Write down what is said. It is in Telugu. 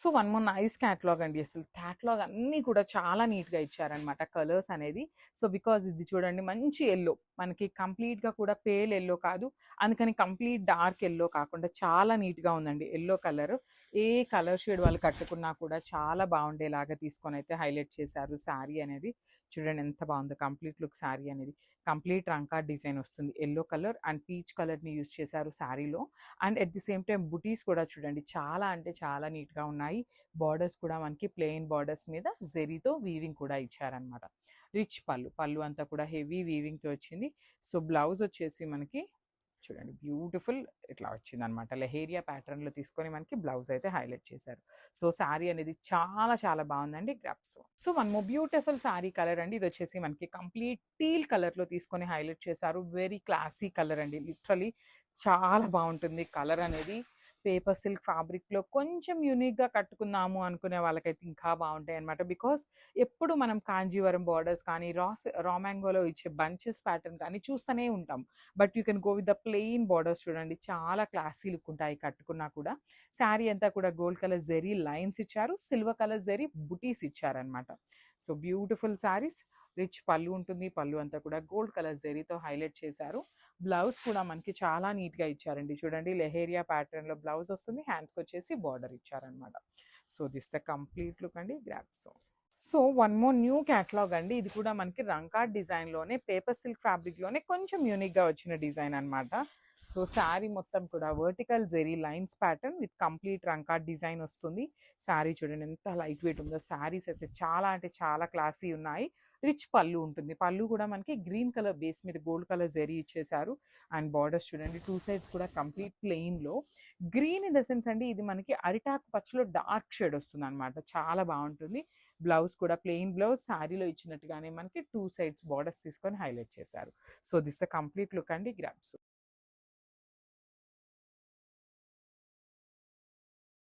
So one more nice catalogue అండి. అసలు క్యాటలాగ్ అన్నీ కూడా చాలా నీట్‌గా ఇచ్చారనమాట కలర్స్ అనేది. సో బికాజ్ ఇది చూడండి మంచి యెల్లో మనకి కంప్లీట్‌గా కూడా పేల్ యెల్లో కాదు. అందుకని కంప్లీట్ డార్క్ యెల్లో కాకుండా చాలా నీట్‌గా ఉందండి యెల్లో కలర్. ఏ కలర్ షేడ్ వాళ్ళు కట్టుకున్నా కూడా చాలా బాగుండేలాగా తీసుకొనైతే హైలైట్ చేశారు శారీ అనేది. చూడండి ఎంత బాగుందో కంప్లీట్ లుక్ శారీ అనేది. కంప్లీట్ రంకా డిజైన్ వస్తుంది. యెల్లో కలర్ అండ్ పీచ్ కలర్‌ని యూజ్ చేశారు శారీలో. And at the same time బుటీస్ కూడా చూడండి చాలా అంటే చాలా నీట్‌గా ఉన్నాయి. బార్డర్స్ కూడా మనకి ప్లెయిన్ బార్డర్స్ మీద జెరీతో వీవింగ్ కూడా ఇచ్చారనమాట. రిచ్ పళ్ళు. పళ్ళు అంతా కూడా హెవీ వీవింగ్‌తో వచ్చింది. సో బ్లౌజ్ వచ్చేసి మనకి చూడండి బ్యూటిఫుల్ ఇట్లా వచ్చిందనమాట. లెహేరియా ప్యాటర్న్‌లో తీసుకొని మనకి బ్లౌజ్ అయితే హైలైట్ చేశారు. సో శారీ అనేది చాలా చాలా బాగుందండి. Grasp. So one more beautiful sari colour అండి. ఇది వచ్చేసి మనకి కంప్లీట్ టీల్ కలర్‌లో తీసుకొని హైలైట్ చేశారు. వెరీ క్లాసీ కలర్ అండి. లిటరల్లీ చాలా బాగుంటుంది కలర్ అనేది. పేపర్ సిల్క్ ఫ్యాబ్రిక్‌లో కొంచెం యూనిక్‌గా కట్టుకుందాము అనుకునే వాళ్ళకైతే ఇంకా బాగుంటాయన్నమాట. బికాజ్ ఎప్పుడు మనం కాంజీవరం బార్డర్స్ కానీ, రా మ్యాంగోలో ఇచ్చే బంచెస్ ప్యాటర్న్ కానీ చూస్తూనే ఉంటాం. But you can go with the plain borders చూడండి. చాలా క్లాసీ లుక్ ఉంటాయి కట్టుకున్నా కూడా. శారీ అంతా కూడా గోల్డ్ కలర్ జెరీ లైన్స్ ఇచ్చారు. సిల్వర్ కలర్ జెరీ బుటీస్ ఇచ్చారనమాట. So beautiful saris. రిచ్ పళ్ళు ఉంటుంది. పళ్ళు అంతా కూడా గోల్డ్ కలర్ జెరీతో హైలైట్ చేశారు. బ్లౌజ్ కూడా మనకి చాలా నీట్‌గా ఇచ్చారండి. చూడండి లెహేరియా ప్యాటర్న్‌లో బ్లౌజ్ వస్తుంది. హ్యాండ్స్‌కి వచ్చేసి బార్డర్ ఇచ్చారనమాట. So this the complete look అండి. గ్రాప్స్. So one more new catalogue అండి. ఇది కూడా మనకి రంకార్డ్ డిజైన్‌లోనే పేపర్ సిల్క్ ఫ్యాబ్రిక్‌లోనే కొంచెం యూనిక్‌గా వచ్చిన డిజైన్ అనమాట. సో శారీ మొత్తం కూడా vertical zari lines pattern with complete రంకార్డ్ డిజైన్ వస్తుంది. శారీ చూడండి ఎంత లైట్ వెయిట్ ఉందో. శారీస్ అయితే చాలా అంటే చాలా క్లాసీ ఉన్నాయి. రిచ్ పళ్ళు ఉంటుంది. పళ్ళు కూడా మనకి గ్రీన్ కలర్ బేస్ మీద గోల్డ్ కలర్ జెరీ ఇచ్చేశారు. అండ్ బార్డర్స్ చూడండి 2 సైడ్స్ కూడా కంప్లీట్ ప్లెయిన్‌లో గ్రీన్ ఇన్ ద సెన్స్ అండి ఇది మనకి అరిటాకు పచ్చలో డార్క్ షేడ్ వస్తుందనమాట. చాలా బాగుంటుంది. బ్లౌజ్ కూడా ప్లెయిన్ బ్లౌజ్ శారీలో ఇచ్చినట్టుగానే మనకి 2 సైడ్స్ బార్డర్స్ తీసుకొని హైలైట్ చేశారు. So this the complete look అండి. గ్రాప్స్.